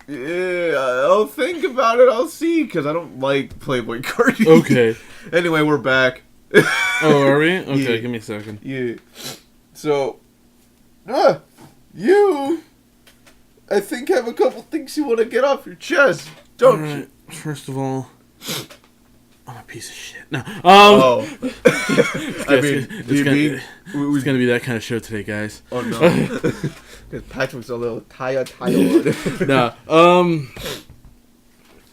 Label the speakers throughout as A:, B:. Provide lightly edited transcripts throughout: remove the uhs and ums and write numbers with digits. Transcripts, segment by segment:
A: Yeah, I'll think about it. I'll see, because I don't like Playboy Cardi.
B: Okay.
A: Anyway, we're back.
B: Oh, are we? Okay,
A: Yeah.
B: give me a second.
A: Yeah. So, you, I think, have a couple things you want to get off your chest, don't you?
B: First of all, I'm a piece of shit. No.
A: I mean,
B: it's gonna be that kind of show today, guys.
A: Oh no. Patrick's a little tired.
B: Nah.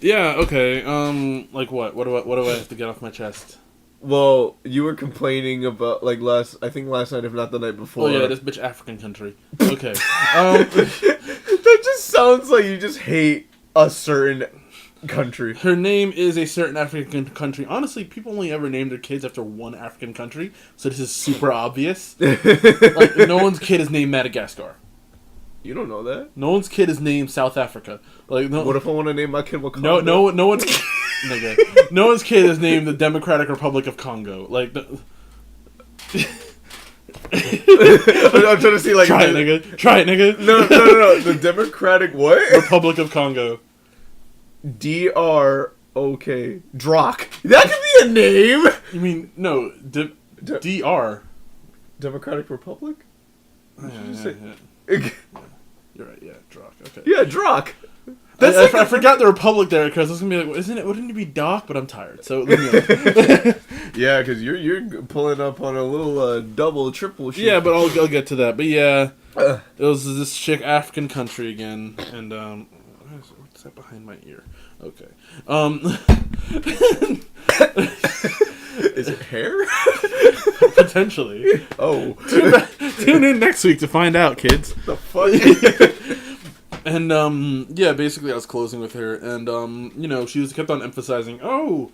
B: Yeah. Okay. Like what? What do I have to get off my chest?
A: Well, you were complaining about last night, if not the night before.
B: Oh yeah, this bitch African country. Okay.
A: That just sounds like you just hate a certain country.
B: Her name is a certain African country. Honestly, people only ever name their kids after one African country, so this is super obvious. Like, no one's kid is named Madagascar.
A: You don't know that.
B: No one's kid is named South Africa. Like, no.
A: What if I want to name my kid Wakanda?
B: No one's kid. Nigga. No one's kid is named the Democratic Republic of Congo. Like, I'm
A: trying to see
B: try it, nigga.
A: No. The Democratic what?
B: Republic of Congo.
A: D-R-O-K. Drock. That could be a name.
B: You mean no? D-R.
A: Democratic Republic.
B: Yeah. You're right. Yeah, Drock. Okay.
A: Yeah, Drock.
B: I forgot the Republic there because I was gonna be like, wouldn't it be Doc? But I'm tired, so leave me alone.
A: Yeah, because you're pulling up on a little double, triple shit.
B: Yeah, but I'll get to that. But yeah, it was this chick African country again, and what's that behind my ear? Okay.
A: Is it hair?
B: Potentially.
A: Oh.
B: Tune in next week to find out, kids.
A: The fuck.
B: And, yeah, basically I was closing with her, and, she kept on emphasizing, Pat,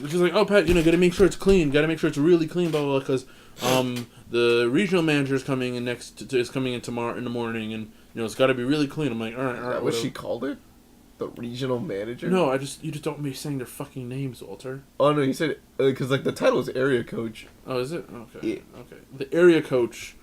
B: she's like, Pat, gotta make sure it's clean, gotta make sure it's really clean, blah, blah, blah, because, the regional manager is coming in tomorrow in the morning, and, it's gotta be really clean. I'm like, all right.
A: Is that what she called it? The regional manager?
B: No, you just don't be saying their fucking names, Walter.
A: Oh, no, you said, because, the title is area coach.
B: Oh, is it? Okay.
A: Yeah.
B: Okay. The area coach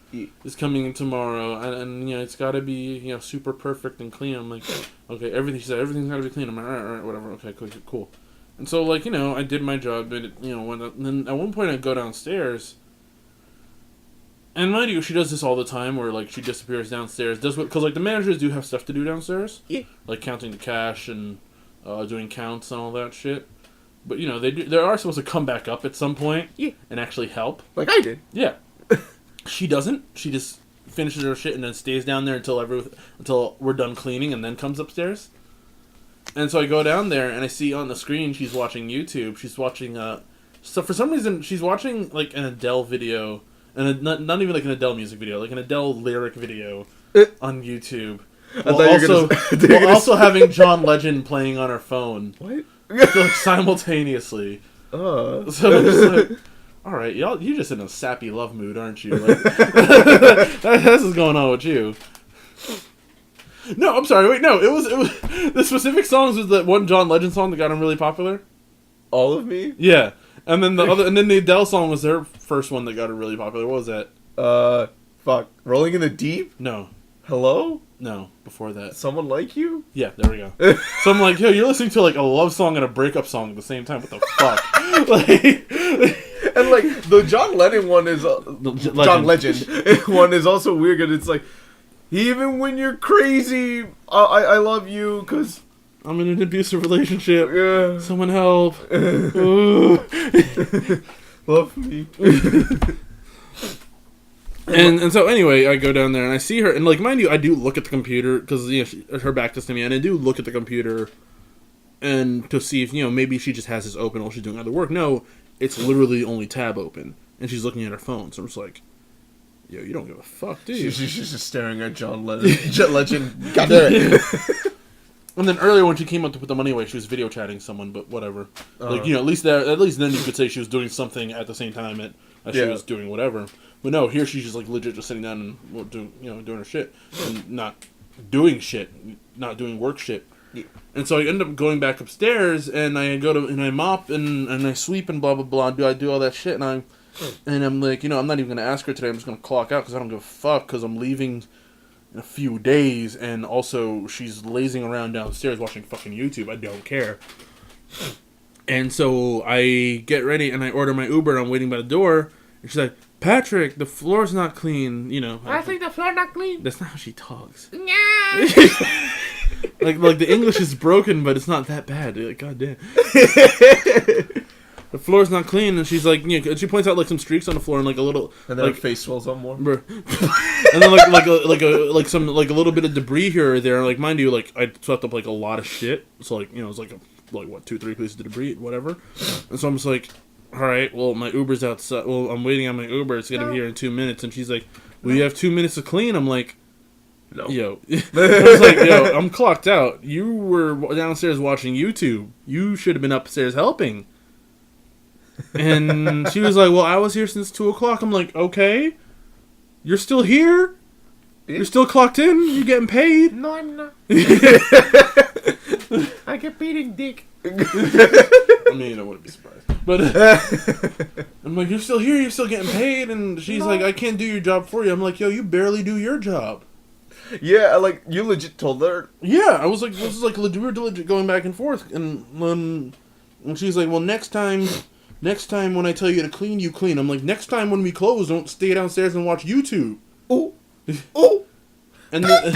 B: is coming in tomorrow, and it's got to be, super perfect and clean. I'm like, okay, everything's got to be clean. I'm like, all right, whatever, okay, cool. And so, I did my job, but, then at one point I go downstairs, and mind you, she does this all the time, where, she disappears downstairs, because, the managers do have stuff to do downstairs.
A: Yeah.
B: Like counting the cash and doing counts and all that shit. But, they are supposed to come back up at some point and actually help.
A: Like I did.
B: Yeah. She doesn't. She just finishes her shit and then stays down there until we're done cleaning and then comes upstairs. And so I go down there and I see on the screen she's watching YouTube. She's watching so for some reason she's watching an Adele video, and not even an Adele music video, an Adele lyric video on YouTube. While also having John Legend playing on her phone.
A: What?
B: Simultaneously. So I'm just like, all right, y'all, you're just in a sappy love mood, aren't you? This is going on with you. No, I'm sorry. Wait, no, it was the specific songs was the one John Legend song that got him really popular.
A: All of Me?
B: Yeah, and then the Adele song was their first one that got her really popular. What was that?
A: Rolling in the Deep?
B: No.
A: Hello?
B: No, before that.
A: Someone Like You?
B: Yeah, there we go. So I'm like, yo, you're listening to a love song and a breakup song at the same time. What the fuck?
A: And the John Lennon one is John Legend one is also weird. And it's even when you're crazy, I love you because
B: I'm in an abusive relationship.
A: Yeah.
B: Someone help.
A: Love me.
B: And so anyway, I go down there and I see her, and mind you, I do look at the computer because her back is to me, and I do look at the computer, and to see if maybe she just has this open while she's doing other work. No, it's literally only tab open, and she's looking at her phone. So I'm just like, yo, you don't give a fuck, do you?
A: She's just staring at John Legend. God damn it.
B: And then earlier when she came up to put the money away, she was video chatting someone, but whatever. At least then you could say she was doing something at the same time as she was doing whatever. But no, here she's just legit just sitting down and doing her shit and not doing shit, not doing work shit. Yeah. And so I end up going back upstairs and I I mop and I sweep and blah blah blah. I do all that shit and I'm like, I'm not even gonna ask her today. I'm just gonna clock out because I don't give a fuck because I'm leaving in a few days, and also she's lazing around downstairs watching fucking YouTube. I don't care. And so I get ready and I order my Uber. I'm waiting by the door, and she's like, "Patrick, the floor's not clean." You know,
C: I think the floor's not clean.
B: that's not how she talks.
C: Yeah.
B: like the English is broken, but it's not that bad. Like, goddamn. The floor's not clean, and she's like, you know, she points out like some streaks on the floor and like a little,
A: and then
B: like
A: her face swells up more.
B: And then like a little bit of debris here or there. Like, mind you, like I swept up like a lot of shit. So like, you know, it's like what 2-3 pieces of debris, whatever. And so I'm just like, all right, well my Uber's outside. Well, I'm waiting on my Uber. It's gonna be here in 2 minutes. And she's like, well, you have 2 minutes to clean. I'm like,
A: no.
B: Yo, I was like, yo, I'm clocked out. You were downstairs watching YouTube. You should have been upstairs helping. And she was like, well, I was here since 2 o'clock. I'm like, okay, you're still here? You're still clocked in? You're getting paid?
C: No, I'm not. I get paid in dick.
B: I mean, I wouldn't be surprised. But I'm like, you're still here? You're still getting paid? And she's like, I can't do your job for you. I'm like, yo, you barely do your job.
A: Yeah, like, you legit told her?
B: Yeah, I was like, this is like, we were legit going back and forth. And she's like, well, next time when I tell you to clean, you clean. I'm like, next time when we close, don't stay downstairs and watch YouTube.
A: Oh. Oh.
B: And then,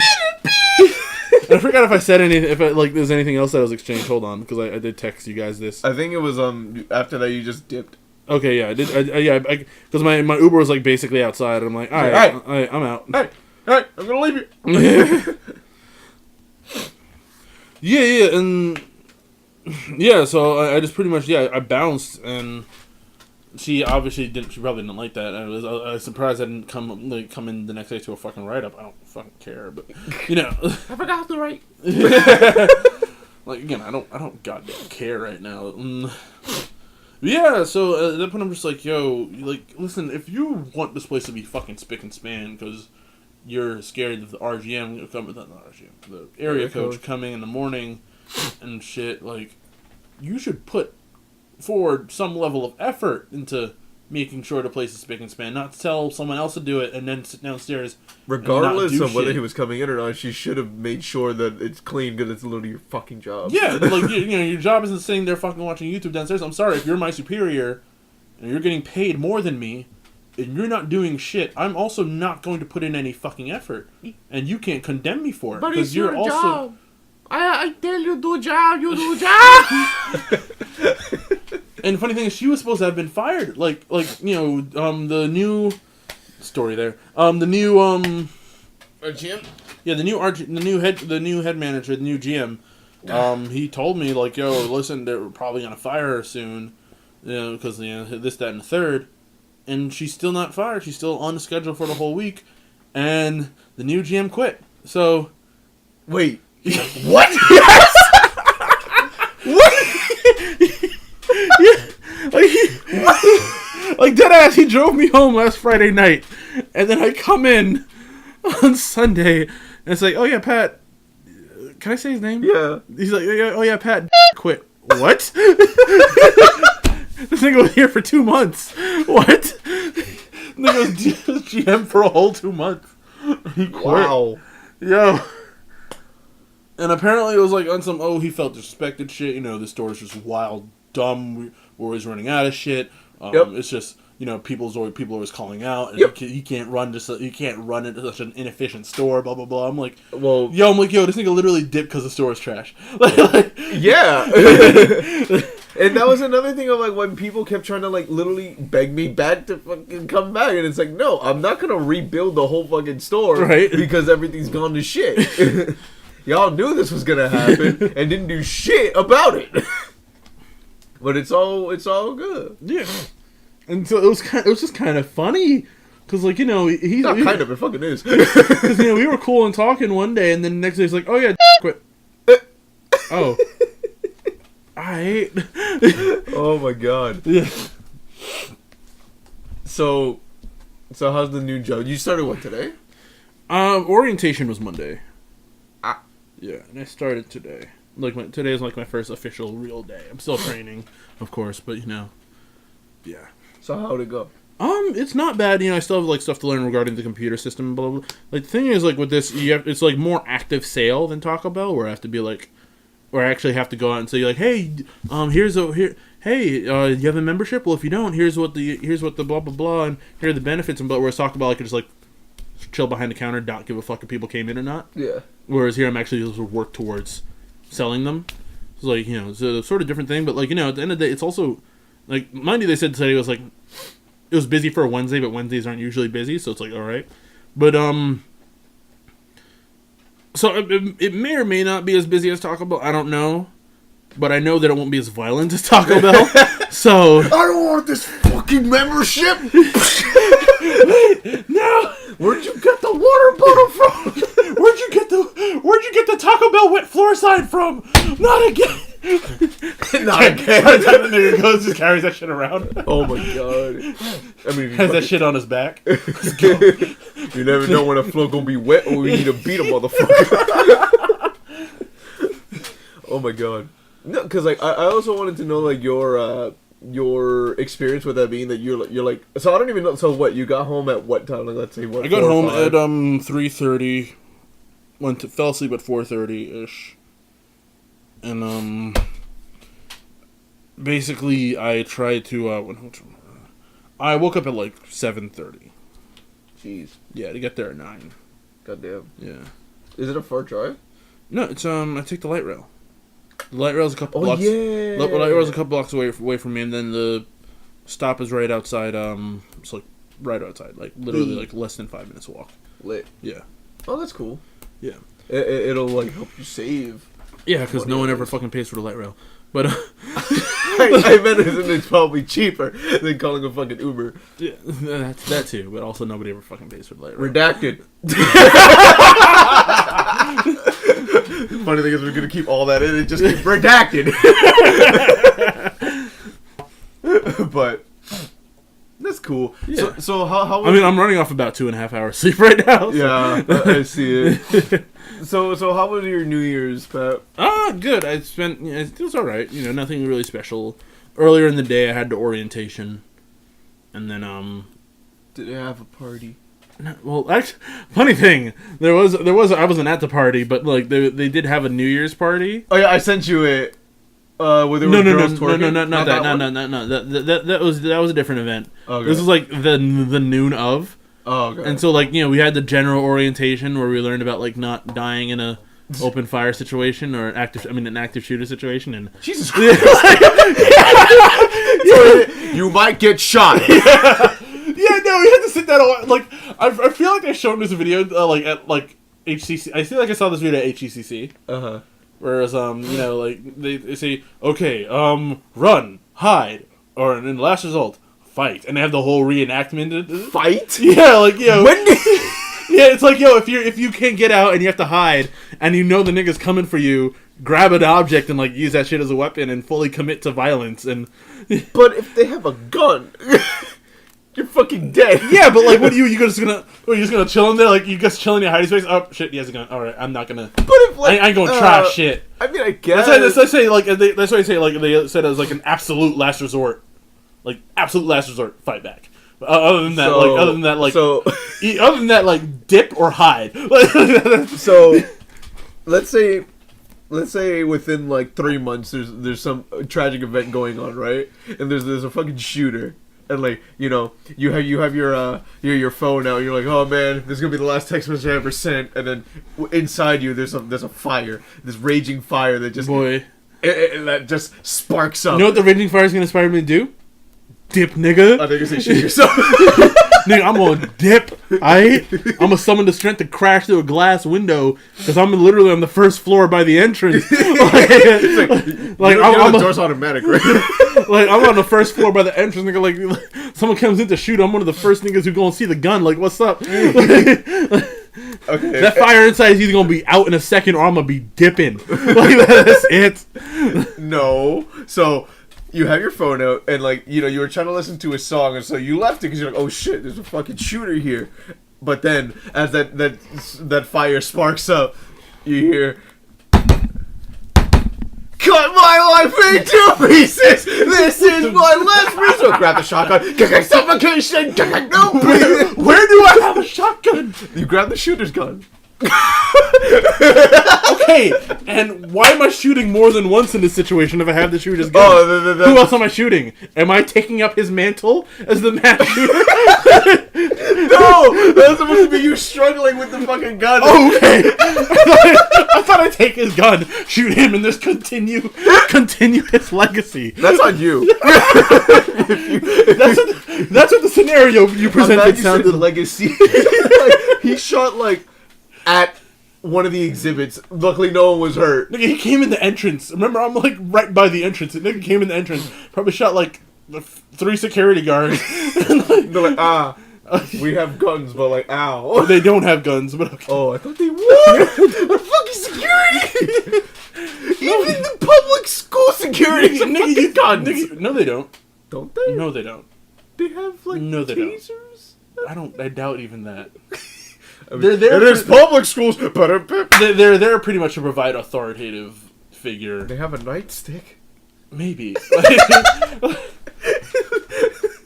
B: I forgot if I said anything, if there's anything else that was exchanged. Hold on, because I did text you guys this.
A: I think it was, after that you just dipped.
B: Okay, yeah, I did. Because my Uber was like basically outside. I'm like, all right, I'm out.
A: Hey, I'm gonna leave you.
B: Yeah, and yeah, so I just pretty much I bounced, and she obviously didn't. She probably didn't like that. I was surprised I didn't come in the next day to a fucking write up. I don't fucking care, but you know,
C: I forgot to write.
B: Like, again, I don't goddamn care right now. Yeah, so at that point I'm just like, yo, like, listen, if you want this place to be fucking spick and span because you're scared of the RGM coming, not RGM, the area coach coming in the morning and shit, like, you should put forward some level of effort into making sure the place is spick and span, not tell someone else to do it and then sit downstairs.
A: Regardless of whether he was coming in or not, she should have made sure that it's clean because it's literally your fucking job.
B: Yeah, like, you know, your job isn't sitting there fucking watching YouTube downstairs. I'm sorry, if you're my superior and you're getting paid more than me and you're not doing shit, I'm also not going to put in any fucking effort. And you can't condemn me for it.
C: But it's
B: you're
C: your
B: also
C: job. I tell you do job, you do job.
B: And the funny thing is, she was supposed to have been fired. Like you know, the new story there. The new
A: RGM?
B: Yeah, the new head manager, the new GM. He told me, like, yo, listen, they're probably gonna fire her soon, you know, because, you know, this, that, and the third. And she's still not fired. She's still on the schedule for the whole week, and the new GM quit. So,
A: wait, what? Yes! What?
B: Yeah, like deadass, he drove me home last Friday night, and then I come in on Sunday, and it's like, oh yeah, Pat, can I say his name?
A: Yeah.
B: He's like, oh yeah, Pat quit. What? This nigga was here for 2 months. What? Nigga was GM for a whole 2 months. He quit.
A: Wow.
B: Yo. And apparently it was like on some, he felt disrespected shit. You know, the store's just wild, dumb. We're always running out of shit. It's just, you know, people always calling out. And he can't run into such an inefficient store. Blah blah blah. I'm like, yo, this nigga literally dipped because the store is trash.
A: Yeah. And that was another thing of, like, when people kept trying to, like, literally beg me back to fucking come back, and it's like, no, I'm not gonna rebuild the whole fucking store,
B: right?
A: Because everything's gone to shit. Y'all knew this was gonna happen and didn't do shit about it. But it's all good.
B: Yeah. And so it was just kind of funny, cause, like, you know, he's
A: not kind of, it fucking is.
B: Cause, you know, we were cool and talking one day, and then the next day he's like, oh yeah, quit. Oh. Alright.
A: Oh my god.
B: Yeah.
A: So how's the new job? You started what, today?
B: Orientation was Monday.
A: Ah.
B: Yeah, and I started today. Today is like my first official real day. I'm still training, of course, but, you know. Yeah.
A: So how'd it go?
B: It's not bad. I still have like stuff to learn regarding the computer system. Blah blah. Like the thing is, like with this, it's like more active sale than Taco Bell, where I have to be like, where I actually have to go out and say like, hey, hey, you have a membership? Well, if you don't, here's what the blah blah blah, and here are the benefits. And but whereas Taco Bell, I could just like chill behind the counter, not give a fuck if people came in or not.
A: Yeah.
B: Whereas here, I'm actually supposed to work towards selling them. It's like it's a sort of different thing, but like at the end of the day, it's also like mind you, they said today was like. It was busy for a Wednesday, but Wednesdays aren't usually busy, so it's like, all right. But, so it may or may not be as busy as Taco Bell. I don't know. But I know that it won't be as violent as Taco Bell. So...
A: I don't want this fucking membership!
B: No!
A: Where'd you get the water bottle from?
B: Where'd you get the Taco Bell wet floor sign from? Not again!
A: Not again.
B: The nigga goes, just carries that shit around.
A: Oh my god. I mean,
B: has that shit on his back.
A: You never know when a floor gonna be wet or we need to beat a motherfucker. Oh my god. No, because like I also wanted to know like your experience with that being that you're like, so I don't even know. So what, you got home at what time? Like, let's say what?
B: I got home at 3:30. Fell asleep at 4:30 ish. And basically I tried to I woke up at like 7:30.
A: Jeez.
B: Yeah, to get there at 9.
A: Goddamn.
B: Yeah.
A: Is it a far drive?
B: No, it's I take the light rail. The light rail's a couple
A: Oh
B: blocks.
A: yeah.
B: The light rail's a couple blocks away from me, and then the stop is right outside. It's like right outside, like literally like less than 5 minutes walk.
A: Lit.
B: Yeah.
A: Oh, that's cool.
B: Yeah.
A: It'll like help you save.
B: Yeah, because no one ever fucking pays for the light rail. But
A: I bet it's probably cheaper than calling a fucking Uber.
B: Yeah, that's that too. But also nobody ever fucking pays for the light rail.
A: Redacted. Funny thing is, we're gonna keep all that in and just keep redacted. But that's cool.
B: Yeah.
A: So how?
B: I mean, I'm running off about 2.5 hours sleep right now. So.
A: Yeah, I see it. So how was your New Year's, Pat?
B: Good. It was all right. Nothing really special. Earlier in the day, I had the orientation, and then
A: Did they have a party?
B: No, well, actually, funny thing, there was. I wasn't at the party, but like they did have a New Year's party.
A: Oh yeah, I sent you it. Where there were girls twerking?
B: That was a different event.
A: Okay.
B: This was like the noon of.
A: Oh, okay.
B: And so like we had the general orientation where we learned about like not dying in a open fire situation or an active shooter situation, and
A: Jesus Christ. You might get shot.
B: Yeah, no, we had to sit down. Like, I feel like I showed this video at HCC. I feel like I saw this video at HCCC. Whereas like they say, okay, run, hide, or in the last result, fight, and they have the whole reenactment.
A: Fight?
B: Yeah, like
A: When did...
B: yeah, it's like if you can't get out and you have to hide, and the nigga's coming for you, grab an object and like use that shit as a weapon and fully commit to violence. And
A: but if they have a gun. You're fucking dead.
B: Yeah, but like, what are you just gonna chill in there? Like, you just chilling in your hiding space? Oh shit, he has a gun. All right, I'm not gonna. But if like, I ain't gonna try shit.
A: I mean, I guess.
B: That's why they say they said it was like an absolute last resort, fight back. Other than that, dip or hide.
A: So, let's say within like 3 months, there's some tragic event going on, right? And there's a fucking shooter. And like you have your phone out. And you're like, oh man, this is gonna be the last text message I ever sent. And then inside you, there's a fire, this raging fire that just that just sparks up.
B: You know what the raging fire is gonna inspire me to do? Dip, nigga.
A: I think you say shoot yourself.
B: Nigga, I'm gonna dip. I'm gonna summon the strength to crash through a glass window because I'm literally on the first floor by the entrance.
A: The door's automatic, right?
B: Like I'm on the first floor by the entrance. Nigga, like someone comes in to shoot. I'm one of the first niggas who gonna see the gun. Like, what's up? Okay. That fire inside is either gonna be out in a second or I'm gonna be dipping. Like that's it.
A: No, so. You have your phone out, and like you were trying to listen to a song, and so you left it because you're like, "Oh shit, there's a fucking shooter here." But then, as that fire sparks up, you hear, cut my life into pieces. This is my last resort. Grab the shotgun. Suffocation. No, breathe.
B: Where do I have a shotgun?
A: You grab the shooter's gun.
B: Okay, and why am I shooting more than once in this situation if I have the shooter's gun?
A: Oh,
B: Who else am I shooting? Am I taking up his mantle as the mass shooter?
A: No, that's supposed to be you struggling with the fucking gun.
B: Oh, okay. I thought I'd take his gun, shoot him, and just continue his legacy.
A: That's on you.
B: That's what the scenario you presented sounded like.
A: Legacy. Like, he shot like at one of the exhibits. Luckily, no one was hurt.
B: Nigga, he came in the entrance. Remember, I'm like right by the entrance. Nigga came in the entrance. Probably shot like 3 security guards.
A: They're like, we have guns, but like, ow.
B: They don't have guns, but okay.
A: Oh, I thought they would. They're fucking security. Even the public school security.
B: Nigga, you guns. Nigga, no, they don't.
A: Don't they?
B: No, they don't.
A: They have like
B: No, they
A: tasers.
B: I doubt even that.
A: I mean,
B: They're there.
A: It is public schools.
B: They're there pretty much to provide authoritative figure.
A: They have a nightstick.
B: Maybe.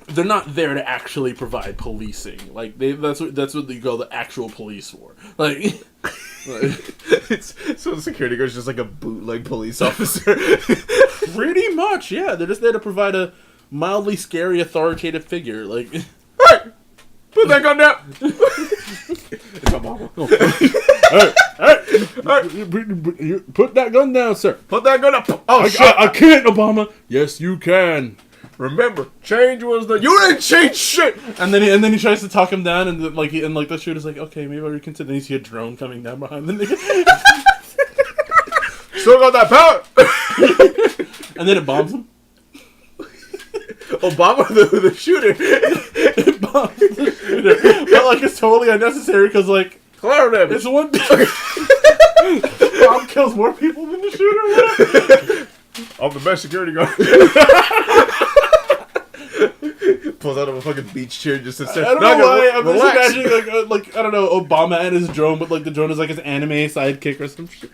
B: They're not there to actually provide policing. Like that's what you call the actual police for. Like
A: So the security guard's just like a bootleg police officer.
B: pretty much, yeah. They're just there to provide a mildly scary authoritative figure. Like,
A: Hey, put that gun down. It's my mama.
B: hey, put that gun down, sir.
A: Put that gun up. Oh shit!
B: I can't, Obama. Yes, you can.
A: Remember, change was the. You didn't change shit.
B: And then he tries to talk him down, and the shooter's like, okay, maybe I'll reconsider. Then you see a drone coming down behind the nigga.
A: Still got that power.
B: And then it bombs him.
A: Obama, the shooter.
B: It bombs the shooter. But like it's totally unnecessary because like
A: Clara damage.
B: it's one. The bomb kills more people than the shooter.
A: I'm the best security guard. Pulls out of a fucking beach chair just to sit.
B: I don't know why. I'm just imagining like I don't know, Obama and his drone, but like the drone is like his anime sidekick or some shit.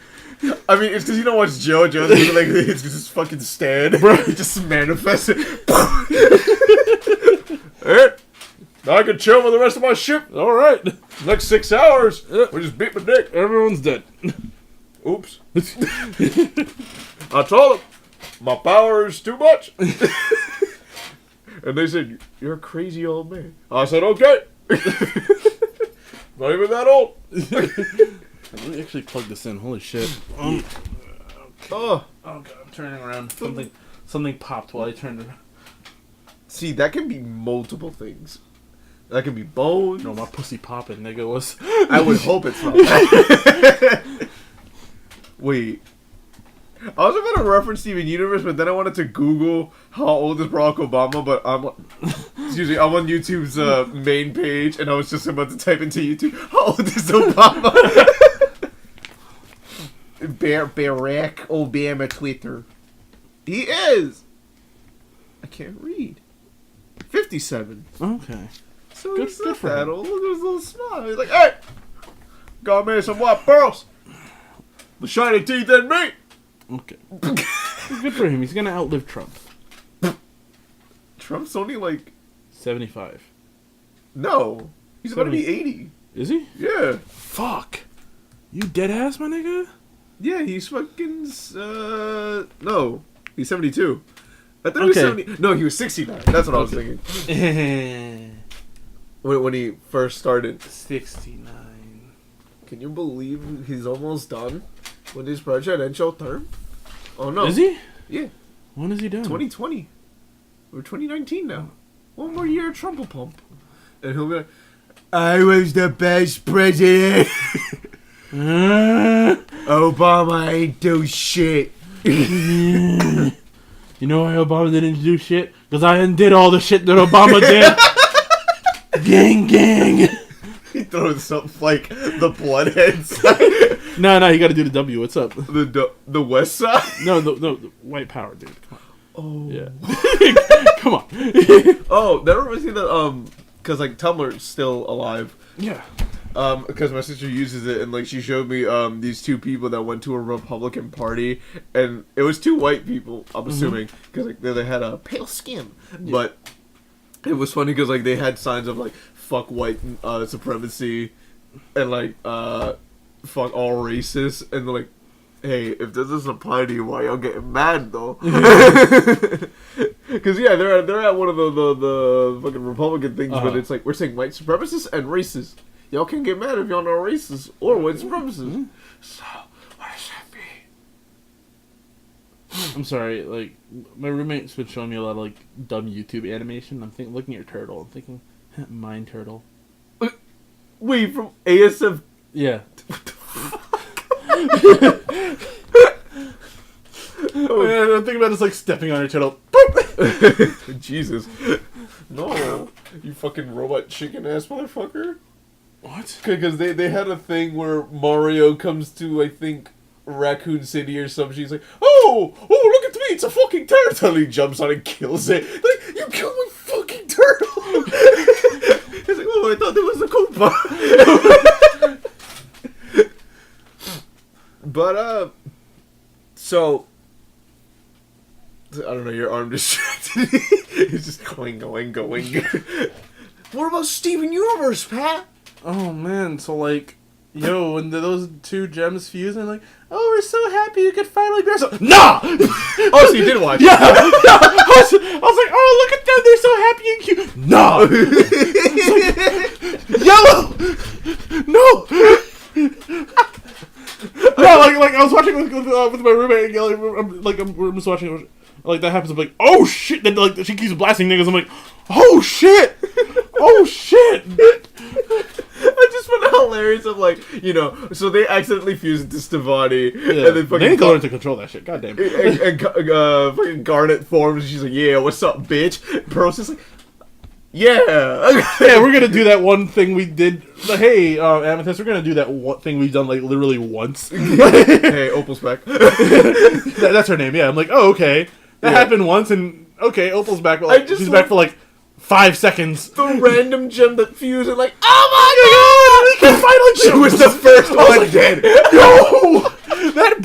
A: I mean, it's because you don't watch Joe. Joe's like it's just fucking stand, bro. He just manifests it. Hey, now I can chill for the rest of my ship.
B: All right,
A: Next 6 hours, we just beat my dick.
B: everyone's dead.
A: Oops. I told him my power is too much. And they said, you're a crazy old man. I said, okay. Not even that old.
B: Let me actually plug this in. Holy shit.
A: Oh.
B: Oh god, I'm turning around. Something popped while I turned around.
A: See, that can be multiple things. That can be bone.
B: No, my pussy popping, nigga, was...
A: I would hope it's not that. Wait. I was about to reference Steven Universe, but then I wanted to Google how old is Barack Obama, but I'm on YouTube's main page, and I was just about to type into YouTube, how old is Obama? Barack Obama Twitter. He is! I can't read. 57.
B: Okay.
A: So
B: Good-
A: he's
B: good
A: not
B: for
A: that
B: him.
A: old. Look at his little smile. He's like, hey! Got me some white pearls. The shiny teeth and me.
B: Okay. Good for him. He's gonna outlive Trump.
A: Trump's only like
B: 75.
A: no. He's about to be
B: 70.
A: 80.
B: Is he?
A: Yeah.
B: Fuck. You dead ass, my nigga?
A: Yeah, he's fucking no. He's 72. I thought he was
B: Okay.
A: 70. No, he was 69. That's what I was thinking. When he first started.
B: 69.
A: Can you believe he's almost done with his presidential term? Oh no.
B: Is he?
A: Yeah.
B: When is he done?
A: 2020. We're 2019 now. One more year of Trump will pump. And he'll be like, I was the best president. Obama ain't do shit.
B: You know why Obama didn't do shit? Because I undid all the shit that Obama did. Gang, gang.
A: He throws up like the bloodheads.
B: No, you gotta do the W. What's up?
A: the west side?
B: No, the white power, dude. Come on.
A: Oh.
B: Yeah. Come on.
A: Oh, that reminds me that, because like Tumblr's still alive.
B: Yeah.
A: because my sister uses it, and like she showed me these two people that went to a Republican party, and it was two white people. I'm assuming because like they had a pale skin, but it was funny because like they had signs of like fuck white supremacy, and like fuck all racists, and they're like, hey, if this doesn't apply to you, why y'all getting mad though? Because yeah, they're at one of the fucking Republican things, but it's like we're saying white supremacists and racists. Y'all can get mad if y'all know racist or white supremacists. So what does that mean?
B: I'm sorry, like my roommate's been showing me a lot of like dumb YouTube animation. I'm looking at your turtle. I'm thinking, mine turtle.
A: Wait, from ASF?
B: Yeah.
A: Oh.
B: I'm thinking about just like stepping on your turtle.
A: Jesus. No. You fucking robot chicken ass motherfucker.
B: What?
A: Because they had a thing where Mario comes to, I think, Raccoon City or something. She's like, oh, look at me, it's a fucking turtle. He jumps on and kills it. Like, you killed my fucking turtle. He's like, oh, I thought there was a Koopa. But, so, I don't know, your arm distracted me. It's just going. What about Steven Universe, Pat?
B: Oh man, so like, yo, when those two gems fuse, and like, oh, we're so happy you could finally bear some. Nah!
A: Oh, so you did watch it?
B: Yeah! I was like, oh, look at them, they're so happy and cute. Nah! Like, yellow! No! No, like I was watching with my roommate, and we're just watching, like that happens. I'm like, oh shit! Then like she keeps blasting niggas. I'm like, oh shit! Oh shit!
A: I just found it hilarious of like, you know, so they accidentally fuse it to Stevani,
B: Yeah.
A: and then fucking
B: They need to learn to control that shit. Goddamn.
A: and fucking Garnet forms. And she's like, yeah, what's up, bitch? Pearl's just like, yeah.
B: Yeah, we're gonna do that one thing we did. Like, hey, Amethyst, we're gonna do that one thing we've done like literally once.
A: Hey, Opal's back.
B: That's her name. Yeah, I'm like, oh okay, that happened once, and okay, Opal's back. But like, she's back for like 5 seconds.
A: The random gem that fused, and like, oh my god,
B: we can finally.
A: she was the first one dead.
B: No, that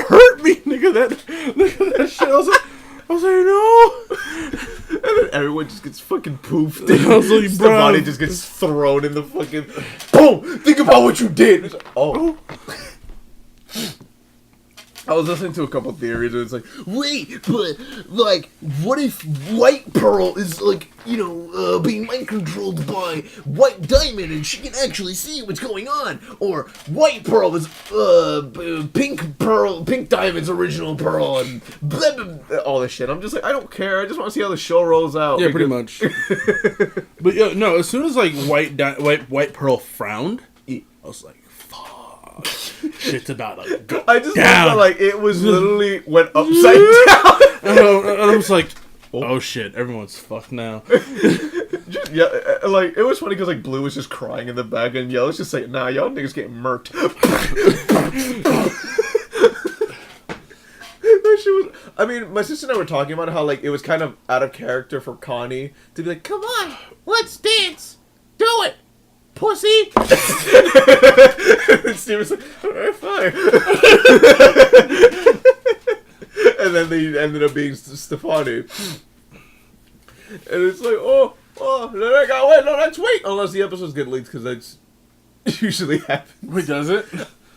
B: hurt me, nigga. That shit. I was like, no.
A: And then everyone just gets fucking poofed. And
B: I was like, bro.
A: Stevani just gets thrown in the fucking boom. Think about what you did. It's like, oh. I was listening to a couple theories and it's like, wait, but like, what if White Pearl is like, you know, being mind controlled by White Diamond and she can actually see what's going on, or White Pearl is Pink Diamond's original Pearl, and blah, blah, blah, all this shit. I'm just like, I don't care. I just want to see how the show rolls out.
B: Yeah, pretty much. But yeah, no, as soon as like White Pearl frowned, I was like, fuck, shit's about to go
A: I just
B: down.
A: felt like it was literally went upside down.
B: And I was like, oh shit, everyone's fucked now.
A: Yeah, like it was funny because like Blue was just crying in the back and Yellow's just like, nah, y'all niggas getting murked. That shit was. I mean, my sister and I were talking about how like it was kind of out of character for Connie to be like, come on, let's dance, do it, pussy. And Steve was like, alright, fine. And then they ended up being Stefani. And it's like, oh, no, let's wait. Unless the episodes get leaked, because that's usually happens.
B: Wait, does it?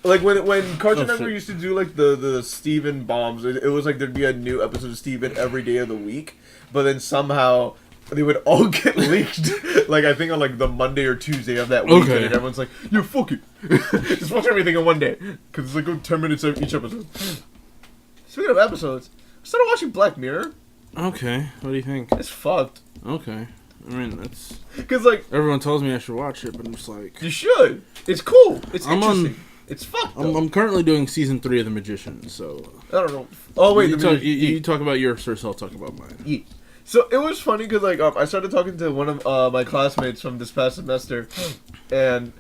A: Like when Cartoon Network used to do like the Steven bombs, it was like there'd be a new episode of Steven every day of the week. But then somehow they would all get leaked. Like I think on like the Monday or Tuesday of that week, and everyone's like, "You fuck it, just watch everything in one day," because it's like 10 minutes each episode. Speaking of episodes, I started watching Black Mirror.
B: Okay, what do you think?
A: It's fucked.
B: Okay, I mean that's
A: because like
B: everyone tells me I should watch it, but I'm just like,
A: you should. It's cool. It's interesting. It's fucked.
B: I'm currently doing season 3 of The Magician, so
A: I don't know. Oh wait,
B: you talk about yours first. I'll talk about mine.
A: Yeah. So it was funny because like I started talking to one of my classmates from this past semester, and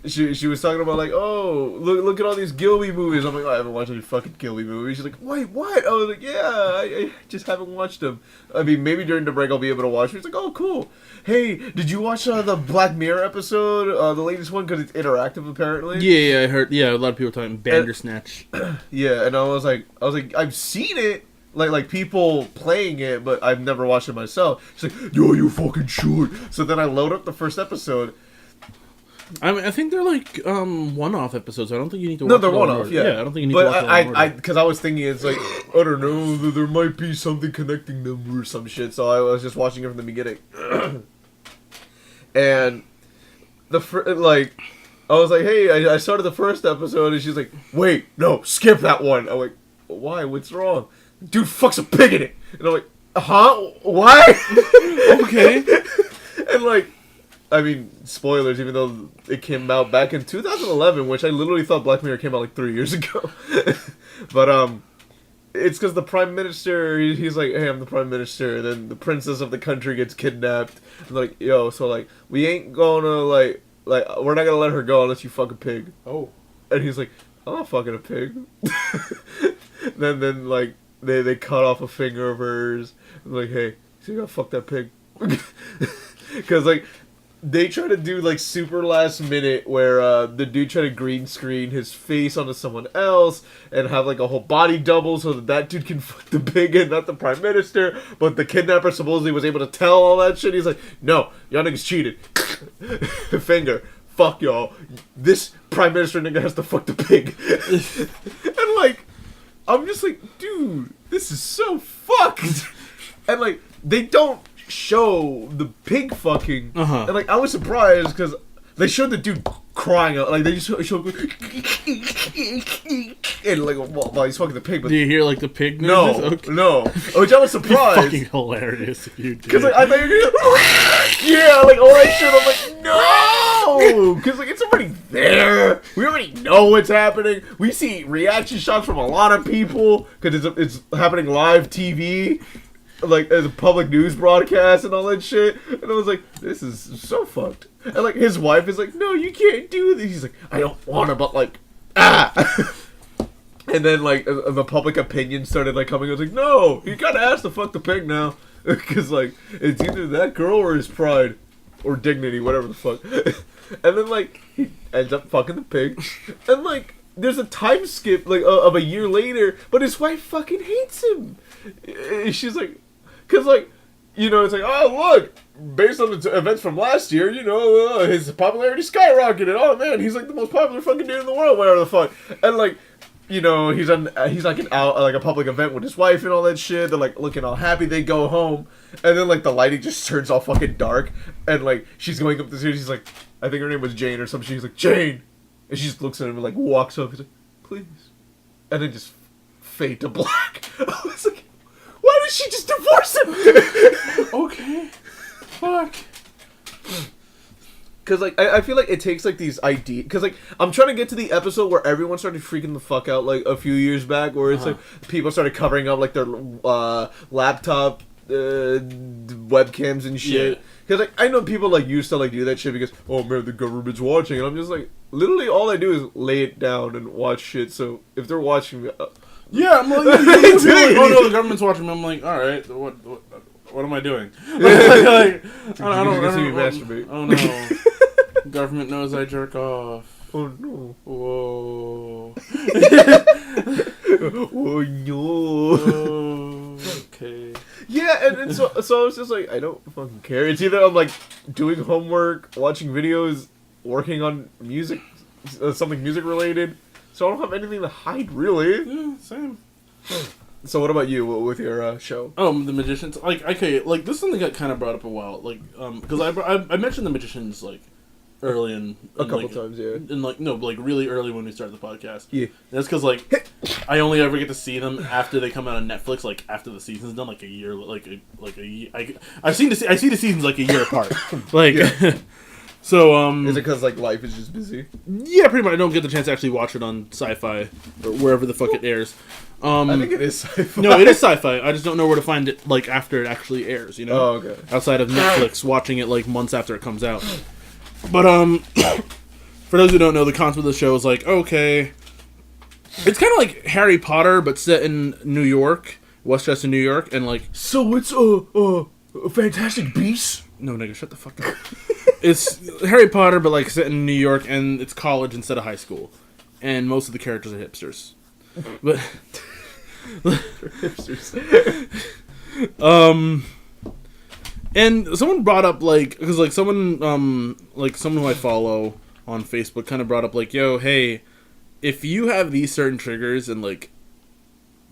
A: she was talking about like, oh, look at all these Gilby movies. I'm like, oh, I haven't watched any fucking Gilby movies. She's like, wait, what? I was like, yeah, I just haven't watched them. I mean, maybe during the break I'll be able to watch. She's like, oh, cool. Hey, did you watch the Black Mirror episode, the latest one, because it's interactive apparently?
B: Yeah, I heard. Yeah, a lot of people talking Bandersnatch.
A: Yeah, and I was like, I've seen it. Like people playing it, but I've never watched it myself. She's like, yo, you fucking should. So then I load up the first episode.
B: I mean, I think they're like one-off episodes. I don't think you need to watch.
A: No, they're one-off. Yeah,
B: I don't think you need to watch.
A: But because I was thinking it's like, I don't know, there might be something connecting them or some shit. So I was just watching it from the beginning, and I was like, hey, I started the first episode, and she's like, wait, no, skip that one. I'm like, why? What's wrong? Dude fucks a pig in it, and I'm like, huh? Why?
B: Okay,
A: and like. I mean, spoilers, even though it came out back in 2011, which I literally thought Black Mirror came out like 3 years ago. But, it's because the Prime Minister, he's like, hey, I'm the Prime Minister, and then the princess of the country gets kidnapped. And like, yo, so, like, we ain't gonna, like, we're not gonna let her go unless you fuck a pig.
B: Oh.
A: And he's like, I'm not fucking a pig. then, like, they cut off a finger of hers. I'm like, hey, so you gotta fuck that pig. Because, like, they try to do, like, super last minute where the dude tried to green screen his face onto someone else and have, like, a whole body double so that dude can fuck the pig and not the Prime Minister. But the kidnapper supposedly was able to tell all that shit. He's like, no, y'all niggas cheated. Finger. Fuck y'all. This Prime Minister nigga has to fuck the pig. And, like, I'm just like, dude, this is so fucked. And, like, they don't show the pig fucking, and like I was surprised because they showed the dude crying out, like they just showed and like while he's fucking the pig. But
B: do you hear like the pig
A: noises?
B: No, okay.
A: No, which I was surprised.
B: Fucking hilarious if you did.
A: Because like I thought you were gonna, yeah, like all that shit. I'm like, no, because like it's already there. We already know what's happening. We see reaction shots from a lot of people because it's happening live TV. Like, as a public news broadcast and all that shit. And I was like, this is so fucked. And, like, his wife is like, no, you can't do this. He's like, I don't want to, but, like, ah. And then, like, the public opinion started, like, coming. I was like, no, you gotta ask to fuck the pig now. Because, like, it's either that girl or his pride. Or dignity, whatever the fuck. And then, like, he ends up fucking the pig. And, like, there's a time skip, like, of a year later. But his wife fucking hates him. She's like... Because, like, you know, it's like, oh, look, based on the events from last year, you know, his popularity skyrocketed. Oh, man, he's, like, the most popular fucking dude in the world, whatever the fuck. And, like, you know, he's like, a public event with his wife and all that shit. They're, like, looking all happy. They go home. And then, like, the lighting just turns all fucking dark. And, like, she's going up the stairs. She's like, I think her name was Jane or something. She's like, Jane. And she just looks at him and, like, walks up. He's like, please. And then just fade to black. I was like, why did she just divorce him?
B: Okay. Fuck.
A: Because, like, I feel like it takes, like, these ideas... Because, like, I'm trying to get to the episode where everyone started freaking the fuck out, like, a few years back. Where it's, like, people started covering up, like, their laptop webcams and shit. Because, like, I know people, like, used to, like, do that shit because, oh, man, the government's watching. And I'm just, like, literally all I do is lay it down and watch shit. So, if they're watching...
B: yeah, I'm like, oh no, the government's watching me. I'm like, all right, what am I doing? Like, I don't
A: see me masturbate.
B: Oh no, government knows I jerk off.
A: Oh no.
B: Whoa.
A: Oh no.
B: Oh, okay.
A: Yeah, and so I was just like, I don't fucking care. It's either I'm like doing homework, watching videos, working on music, something music related. So I don't have anything to hide, really.
B: Yeah, same.
A: So what about you with your show?
B: Oh, The Magicians. Like, okay, like, this is something that kind of brought up a while. Like, because I mentioned The Magicians, like, early in
A: a couple
B: like,
A: times, yeah.
B: And, like, no, like, really early when we started the podcast.
A: Yeah.
B: And that's because, like, I only ever get to see them after they come out on Netflix, like, after the season's done, like, a year, like a year. I see the seasons, like, a year apart. Like... Yeah. So,
A: is it because, like, life is just busy?
B: Yeah, pretty much. I don't get the chance to actually watch it on Sci-Fi, or wherever the fuck it airs.
A: I think it is Sci-Fi.
B: No, it is Sci-Fi. I just don't know where to find it, like, after it actually airs, you know?
A: Oh, okay.
B: Outside of Netflix, watching it, like, months after it comes out. But, For those who don't know, the concept of the show is like, okay, it's kind of like Harry Potter, but set in New York, Westchester, New York, and like.
A: So it's a Fantastic Beasts.
B: No, nigga, shut the fuck up. It's Harry Potter, but like set in New York, and it's college instead of high school, and most of the characters are hipsters. But
A: Hipsters.
B: And someone brought up like, because like someone who I follow on Facebook kind of brought up like, yo, hey, if you have these certain triggers and like,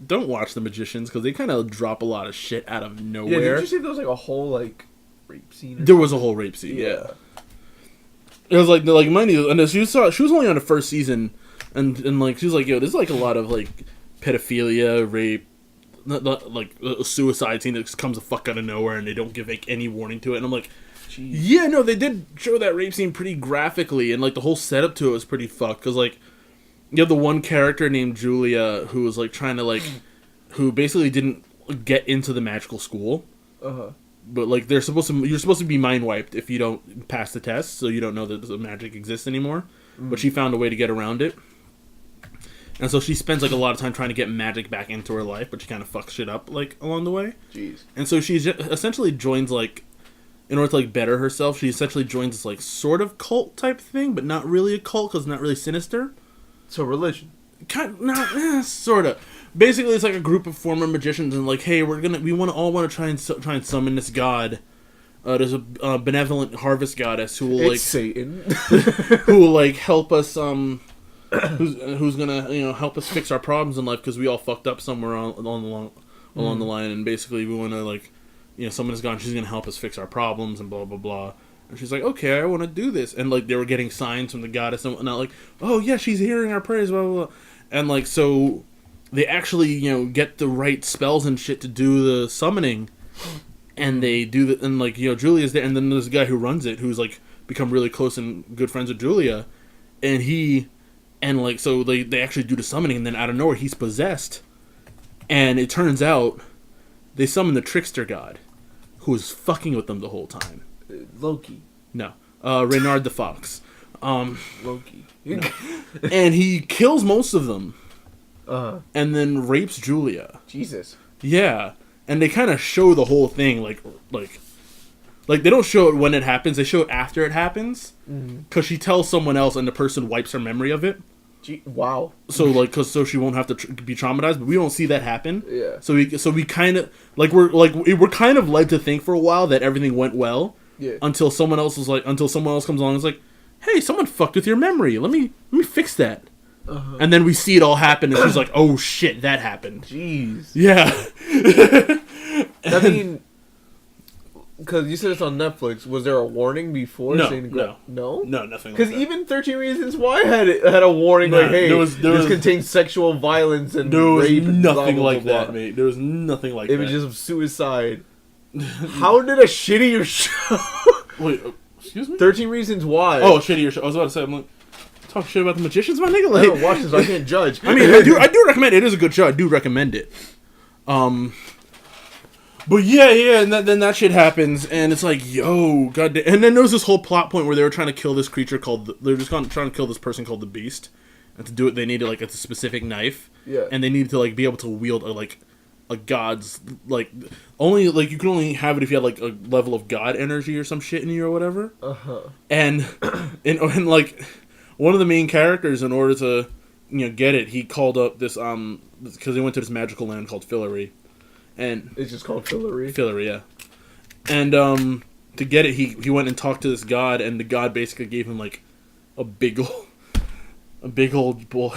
B: don't watch The Magicians because they kind of drop a lot of shit out of nowhere.
A: Yeah, did you say there was like a whole like rape scene?
B: There was a whole rape scene. Yeah. It was like mind you, and she was only on the first season, and like she was like, yo, there's like a lot of like pedophilia, rape, like a suicide scene that just comes the fuck out of nowhere, and they don't give like any warning to it. And I'm like, jeez. Yeah, no, they did show that rape scene pretty graphically, and like the whole setup to it was pretty fucked because like you have the one character named Julia who was like trying to like, who basically didn't get into the magical school. But like you're supposed to be mind wiped if you don't pass the test, so you don't know that the magic exists anymore. But she found a way to get around it, and so she spends like a lot of time trying to get magic back into her life, but she kind of fucks shit up like along the way.
A: Jeez. And
B: so she essentially joins like, in order to like better herself, she essentially joins this like sort of cult type thing, but not really a cult because it's not really sinister.
A: So religion.
B: Sort of. Basically, it's like a group of former magicians, and like, hey, we want to try and summon this god. There's a benevolent harvest goddess who will like
A: Satan,
B: who will like help us. Who's gonna help us fix our problems in life because we all fucked up somewhere along the line, and basically we want to like, someone is gone. She's gonna help us fix our problems and blah blah blah. And she's like, okay, I want to do this, and like they were getting signs from the goddess and whatnot, like, oh yeah, she's hearing our prayers, blah blah blah, and like so. They actually, get the right spells and shit to do the summoning, and they do the, and like, Julia's there, and then there's a guy who runs it, who's like become really close and good friends with Julia, and like, so they actually do the summoning, and then out of nowhere, he's possessed, and it turns out, they summon the trickster god, who was fucking with them the whole time.
A: Loki.
B: No. Reynard the Fox.
A: Loki.
B: No. And he kills most of them. And then rapes Julia.
A: Jesus.
B: Yeah, and they kind of show the whole thing, like they don't show it when it happens. They show it after it happens, because she tells someone else, and the person wipes her memory of it.
A: Wow.
B: So like, so she won't have to be traumatized. But we don't see that happen.
A: Yeah.
B: So we kind of we're kind of led to think for a while that everything went well.
A: Yeah.
B: Until someone else comes along and is like, hey, someone fucked with your memory. Let me fix that. And then we see it all happen, and she's like, "Oh shit, that happened."
A: Jeez.
B: Yeah.
A: I mean, because you said it's on Netflix. Was there a warning before?
B: No,
A: saying
B: no, nothing.
A: Because even 13 Reasons Why had a warning, like, "Hey, this contains sexual violence and rape."
B: Nothing like that, mate. There was nothing like that.
A: Images of suicide. How did a shittier show?
B: Wait, excuse me.
A: 13 Reasons Why.
B: Oh, shittier show. I was about to say, I'm like. Talk shit about The Magicians, my nigga.
A: Like, I don't watch this, so I can't judge.
B: I mean, I do recommend it. It is a good show. I do recommend it. But yeah, and then that shit happens, and it's like, yo, goddamn. And then there was this whole plot point where they were trying to kill this creature they're just trying to kill this person called the Beast, and to do it, they needed like a specific knife.
A: Yeah.
B: And they needed to like be able to wield a god's like only like you can only have it if you had like a level of god energy or some shit in you or whatever. And like. One of the main characters, in order to, get it, he called up this, because he went to this magical land called Fillory. And
A: it's just called Fillory?
B: Fillory, yeah. And, to get it, he went and talked to this god, and the god basically gave him, like, a big old bowl.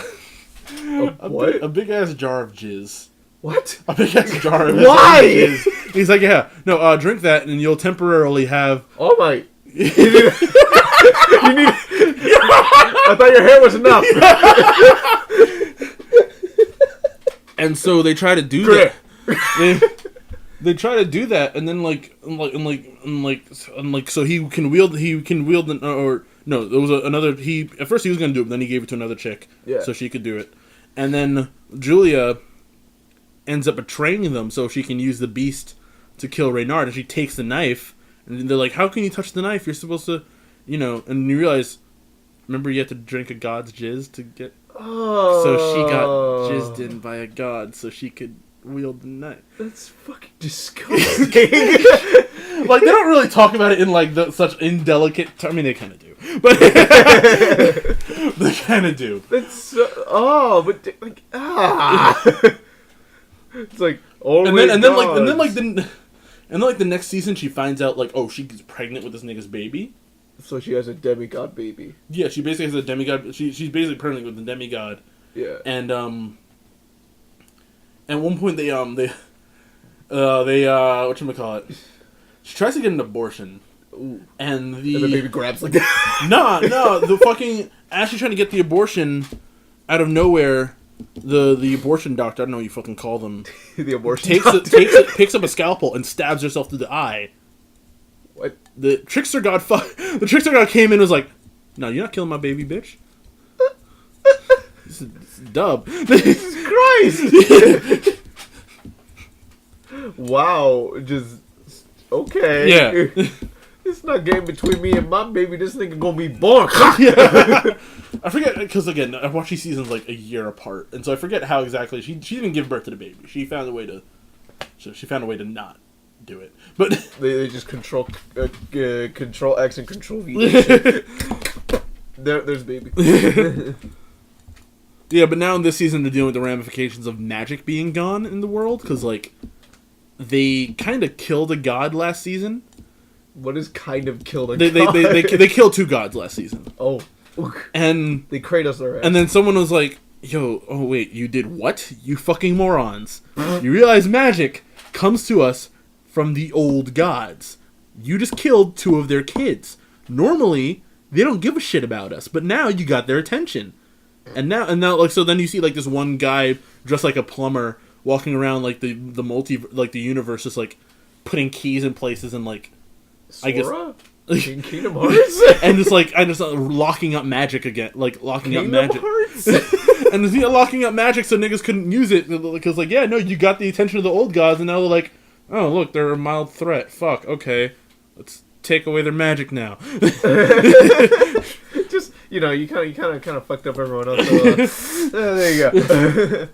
A: What?
B: A big-ass jar of jizz.
A: What?
B: A big-ass jar of
A: Why?
B: jizz. He's like, yeah, no, drink that, and you'll temporarily have...
A: Oh, my... You need... I thought your hair was enough.
B: And so they try to do that. They try to do that, and then so he can wield or no, there was another. At first he was gonna do it, but then he gave it to another chick, so she could do it. And then Julia ends up betraying them, so she can use the Beast to kill Reynard, and she takes the knife, and they're like, "How can you touch the knife? You're supposed to, And you realize Remember, you had to drink a god's jizz to get.
A: Oh.
B: So she got jizzed in by a god, so she could wield the knife.
A: That's fucking disgusting.
B: Like, they don't really talk about it in like such indelicate. I mean, they kind of do, but they kind of do.
A: That's so, but like it's like
B: and then the next season she finds out like, oh, she's pregnant with this nigga's baby.
A: So she has a demigod baby.
B: Yeah, she basically has a demigod. She's basically pregnant with a demigod.
A: Yeah.
B: And at one point they whatchamacallit, she tries to get an abortion.
A: Ooh.
B: And
A: the baby grabs like that.
B: No, the fucking, as she's trying to get the abortion, out of nowhere, the abortion doctor, I don't know what you fucking call them,
A: the abortion
B: picks up a scalpel and stabs herself through the eye.
A: What?
B: The trickster god came in and was like, no, you're not killing my baby, bitch. This is dub.
A: Jesus Christ! Wow, just okay.
B: Yeah.
A: It's not getting between me and my baby. This nigga gonna be born.
B: I forget, because again, I watched these seasons like a year apart, and so I forget how exactly she didn't give birth to the baby. She found a way to not do it. But
A: they just control X and control V. There's baby.
B: Yeah, but now in this season they're dealing with the ramifications of magic being gone in the world, because like they kind of killed a god last season.
A: What is kind of killed a
B: god? They killed 2 gods last season.
A: Oh.
B: And
A: they Kratos their ass.
B: And then someone was like, yo, oh wait, you did what? You fucking morons. You realize magic comes to us from the old gods. You just killed 2 of their kids. Normally, they don't give a shit about us, but now you got their attention. And now like, so then you see like this one guy dressed like a plumber walking around like the universe, just like putting keys in places and like
A: Sora?
B: I guess
A: Kingdom Hearts?
B: and just locking up magic again, like locking up magic.
A: Hearts?
B: And locking up magic so niggas couldn't use it because like, yeah, no, you got the attention of the old gods, and now they're like, oh look, they're a mild threat. Fuck, okay, let's take away their magic now.
A: Just, you kind of fucked up everyone else. So, there you go.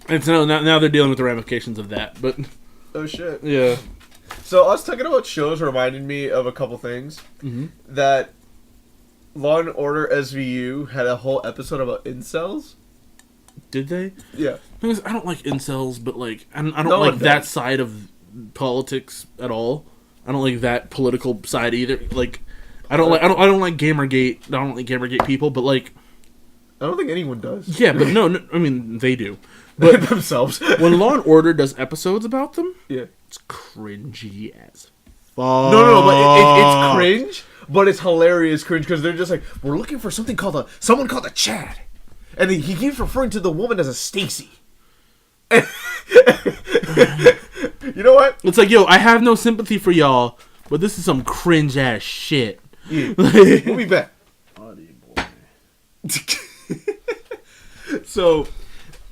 B: And so now they're dealing with the ramifications of that. But
A: oh shit.
B: Yeah.
A: So us talking about shows reminded me of a couple things.
B: Mm-hmm.
A: That Law and Order SVU had a whole episode about incels.
B: Did they?
A: Yeah.
B: Because I don't like incels, but like I don't like that side of politics at all. I don't like that political side either. Like I don't like Gamergate. I don't like Gamergate people, but like
A: I don't think anyone does.
B: Yeah, but no, I mean they do. But
A: themselves.
B: When Law and Order does episodes about them,
A: yeah,
B: it's cringy as fuck.
A: No, but it's cringe, but it's hilarious cringe because they're just like, we're looking for someone called a Chad, and he keeps referring to the woman as a Stacy. You know what?
B: It's like, yo, I have no sympathy for y'all, but this is some cringe ass shit.
A: Yeah. We'll be back.
B: Audio boy.
A: So,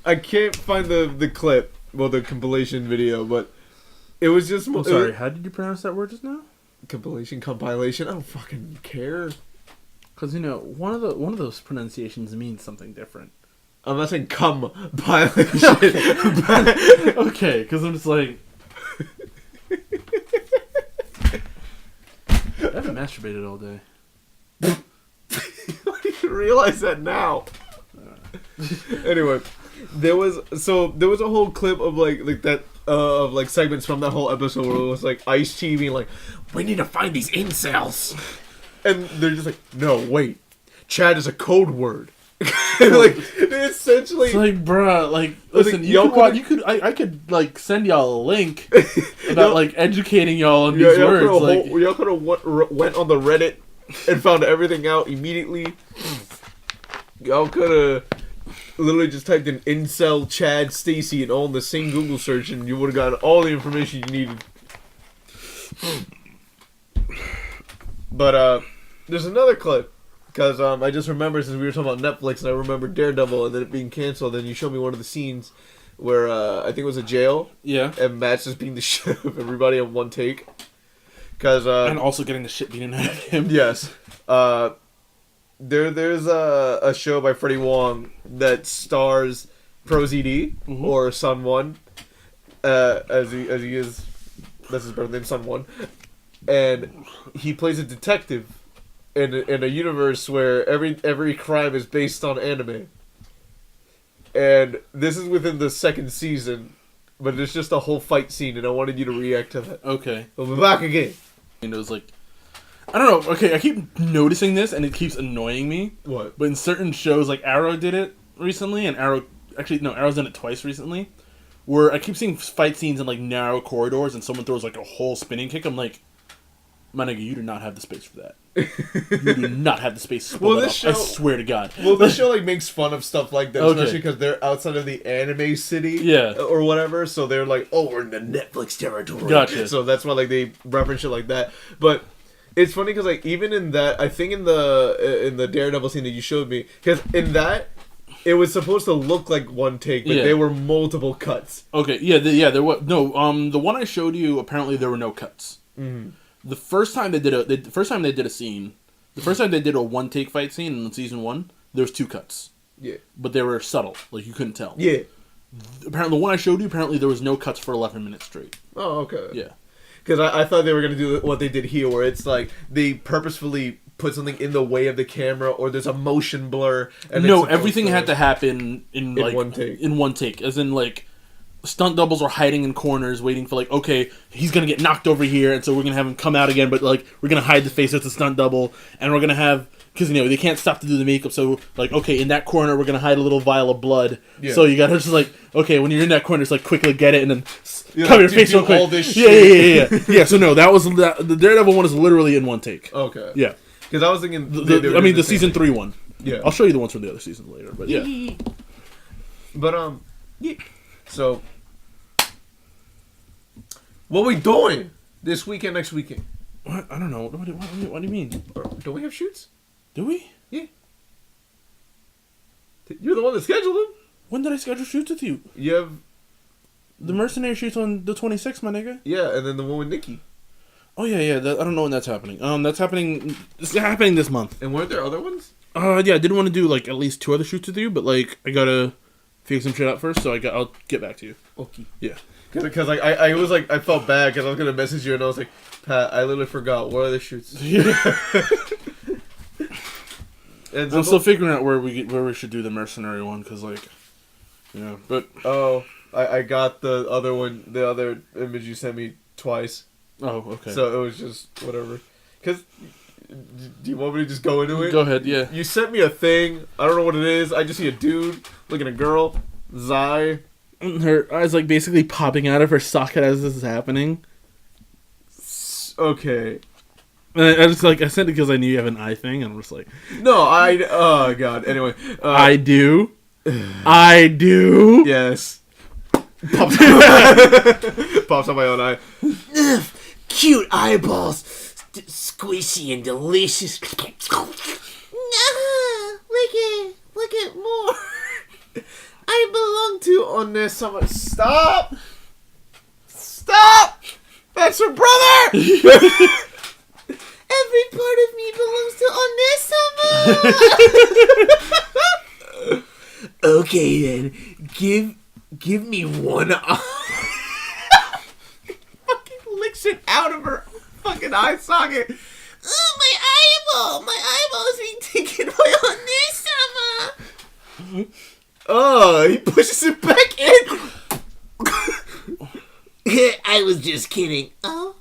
A: I can't find the clip, well, the compilation video, but it was just...
B: I'm sorry, how did you pronounce that word just now?
A: Compilation? I don't fucking care.
B: Because, one of those pronunciations means something different.
A: I'm not saying compilation.
B: Okay, because I'm just like... I haven't masturbated all day.
A: I didn't realize that now. Anyway, there was a whole clip of like that of segments from that whole episode where it was like Ice-T being like, we need to find these incels, and they're just like, no, wait, Chad is a code word. Like essentially,
B: it's like, bruh, like, listen, I could like send y'all a link about like educating y'all on these words.
A: Y'all could have went on the Reddit and found everything out immediately. Y'all could have literally just typed in incel Chad Stacy and all in the same Google search, and you would have gotten all the information you needed. But there's another clip. Because I just remember, since we were talking about Netflix, and I remember Daredevil and then it being canceled, then you showed me one of the scenes where I think it was a jail.
B: Yeah.
A: And Matt's just beating the shit out of everybody in one take. And
B: also getting the shit beaten out of him.
A: Yes. there's a show by Freddie Wong that stars ProZD or Sun One, as he is. That's his brother name, Sun One, and he plays a detective in a universe where every crime is based on anime. And this is within the second season, but it's just a whole fight scene, and I wanted you to react to that.
B: Okay.
A: We'll be back again.
B: And it was like, I don't know. Okay, I keep noticing this, and it keeps annoying me.
A: What?
B: But in certain shows, like Arrow did it recently, and Arrow's done it twice recently, where I keep seeing fight scenes in like narrow corridors, and someone throws like a whole spinning kick. I'm like, my nigga, you do not have the space for that. You do not have the space to pull that off. I swear to God.
A: Well, this show like makes fun of stuff like that,
B: Okay.
A: especially because they're outside of the anime city,
B: Yeah.
A: or whatever. So they're like, "Oh, we're in the Netflix territory."
B: Gotcha.
A: So that's why like they reference shit like that. But it's funny because like even in that, I think in the Daredevil scene that you showed me, because in that it was supposed to look like one take, but they were multiple cuts.
B: Okay, there was no. The one I showed you, apparently there were no cuts.
A: Mm-hmm.
B: The first time they did a scene, the first time they did a one take fight scene in season 1, there was 2 cuts.
A: Yeah,
B: but they were subtle, like you couldn't tell.
A: Yeah.
B: Apparently, the one I showed you, apparently there was no cuts for 11 minutes straight.
A: Oh, okay.
B: Yeah.
A: Because I thought they were gonna do what they did here, where it's like they purposefully put something in the way of the camera, or there's a motion blur. And
B: No, everything had to happen in
A: one take.
B: In one take, as in like stunt doubles are hiding in corners, waiting for like, okay, he's gonna get knocked over here, and so we're gonna have him come out again, but like we're gonna hide the face as a stunt double, and we're gonna have. Because, they can't stop to do the makeup, so, like, okay, in that corner, we're going to hide a little vial of blood. Yeah. So you got to just, like, okay, when you're in that corner, just, like, quickly get it, and then cover your face real quick.
A: All this shit.
B: Yeah. Yeah, so no, the Daredevil one is literally in one take.
A: Okay.
B: Yeah.
A: Because I was thinking...
B: the season 3 one.
A: Yeah.
B: I'll show you the ones from the other seasons later, but yeah.
A: But, yeah. So, what we doing this weekend, next weekend?
B: What? I don't know. What do you mean?
A: Don't we have shoots?
B: Do we?
A: Yeah. You're the one that scheduled them.
B: When did I schedule shoots with you?
A: You have...
B: The Mercenary shoots on the 26th, my nigga.
A: Yeah, and then the one with Nikki.
B: Oh, yeah. I don't know when that's happening. That's happening... It's happening this month.
A: And weren't there other ones?
B: Yeah, I did want to do, like, at least 2 other shoots with you, but, like, I gotta figure some shit out first, so I'll get back to you.
A: Okay.
B: Yeah.
A: Because like, I was like... I felt bad because I was going to message you, and I was like, Pat, I literally forgot. What are the shoots?
B: And I'm still figuring out where we should do the Mercenary one, because, like... Yeah, but...
A: Oh, I got the other one, the other image you sent me twice.
B: Oh, okay.
A: So it was just whatever. Because, do you want me to just go into it?
B: Go ahead, yeah.
A: You sent me a thing. I don't know what it is. I just see a dude looking at a girl. Zai.
B: Her eyes, like, basically popping out of her socket as this is happening.
A: Okay.
B: And I just, like, I sent it because I knew you have an eye thing, and I'm just like...
A: No, oh, God. Anyway.
B: I do. I do.
A: Yes. Pops on my own eye.
C: Ugh, cute eyeballs. Squishy and delicious. Look at more.
A: I belong to on this summer. Stop! That's her brother!
C: Every part of me belongs to Onesama. Okay then, give me one eye.
A: Fucking licks it out of her fucking eye socket.
C: My eyeball is being taken by Onesama.
A: Oh, he pushes it back in.
C: I was just kidding. Oh.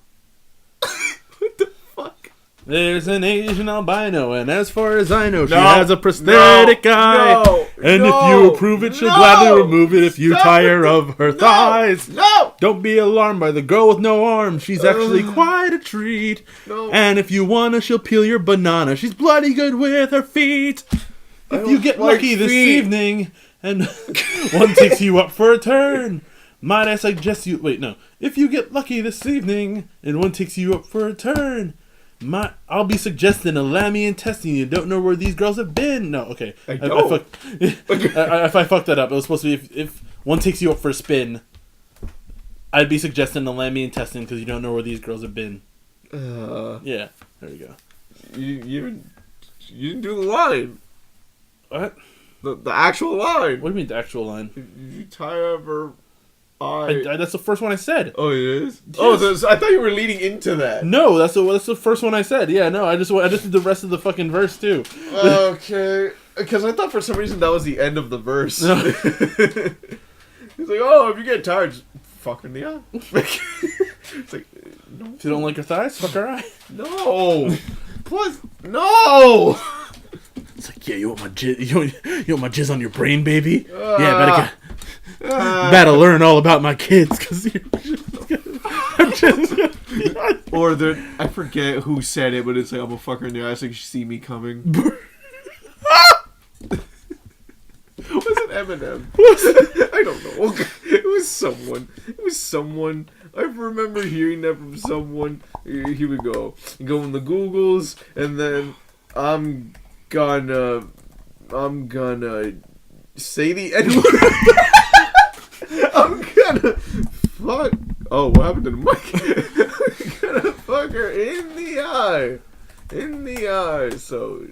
A: What the fuck?
B: There's an Asian albino, and as far as I know, she has a prosthetic eye. And if you approve it, she'll gladly remove it if you tire of her thighs.
A: No!
B: Don't be alarmed by the girl with no arms. She's actually quite a treat.
A: No.
B: And if you wanna, she'll peel your banana. She's bloody good with her feet. If you get
A: like
B: lucky this
A: feet.
B: evening, and one takes you up for a turn, might I suggest you... Wait, no. If you get lucky this evening, and one takes you up for a turn... I'll be suggesting a lammy intestine. You don't know where these girls have been. No, okay.
A: I don't.
B: If I fucked that up, it was supposed to be if one takes you up for a spin, I'd be suggesting a lammy intestine because you don't know where these girls have been. Yeah, there you go.
A: You're You didn't do the line.
B: What?
A: The actual line.
B: What do you mean the actual line?
A: You tie up her eye.
B: That's the first one I said.
A: Oh, it is?
B: Yes.
A: Oh, so I thought you were leading into that.
B: No, that's the first one I said. Yeah, no, I just did the rest of the fucking verse too.
A: Okay. Because I thought for some reason that was the end of the verse.
B: No.
A: He's like, oh, if you get tired, just fuck her in the eye. It's like, no.
B: If you don't like her thighs, fuck her eye.
A: No. Plus, no.
B: It's like, yeah, you want my jizz? You want my jizz on your brain, baby? Yeah, better learn all about my kids, cause
A: or I forget who said it, but it's like I'm a fucker in the eye, so you see me coming. Was it Eminem? I don't know. It was someone. I remember hearing that from someone. Here we go. Go in the Googles, and then I'm gonna say the N-word. I'm gonna fuck. Oh, what happened to the mic? I'm gonna fuck her in the eye. In the eye, so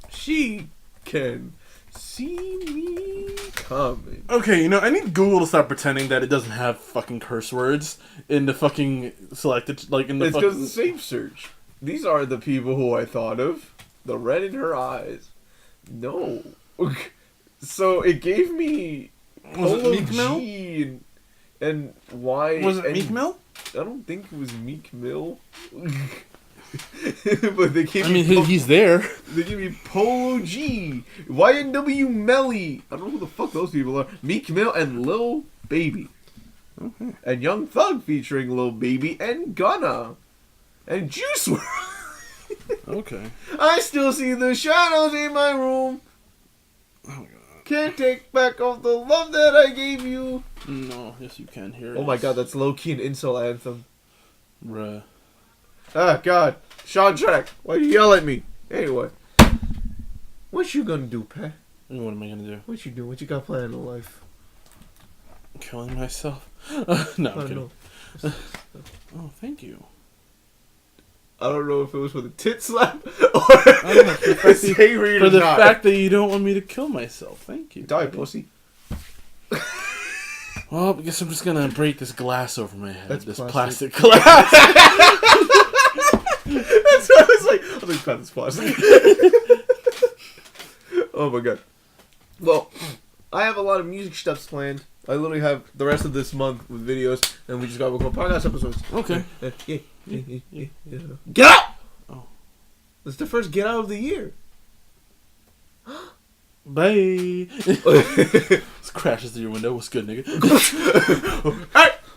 A: she can see me coming.
B: Okay, I need Google to stop pretending that it doesn't have fucking curse words in the fucking selected, like in the.
A: It's because of the safe search. These are the people who I thought of. The red in her eyes. No. So it gave me.
B: Was it Meek
A: Mill?
B: Mill?
A: And why?
B: Was it Meek Mill?
A: I don't think it was Meek Mill. But they gave
B: he's there.
A: They give me Polo G, YNW Melly. I don't know who the fuck those people are. Meek Mill and Lil Baby.
B: Okay.
A: And Young Thug featuring Lil Baby and Gunna. And Juice WRLD.
B: Okay.
A: I still see the shadows in my room.
B: Oh my god.
A: Can't take back all the love that I gave you.
B: No, yes you can hear it.
A: Oh my god, that's low-key an incel anthem.
B: Bruh.
A: Ah, god. Sean Track, why you yell at me? Anyway. What you gonna do, Pat?
B: What am I gonna do?
A: What you do? What you got planned in life?
B: Killing myself? No, I'm kidding. Oh, thank you.
A: I don't know if it was for the tit slap or
B: I don't know, for the
A: die.
B: fact that you don't want me to kill myself. Thank you.
A: Die, pussy.
B: Well, I guess I'm just gonna break this glass over my head.
A: That's
B: this
A: plastic.
B: glass.
A: That's what I was like. I think God, it's plastic. Oh my god. Well, I have a lot of music stuff planned. I literally have the rest of this month with videos, and we just got to record podcast episodes.
B: Okay.
A: Yeah. Get out!
B: Oh.
A: It's the first get out of the year.
B: Bye. This crashes through your window. What's good, nigga?
A: Alright.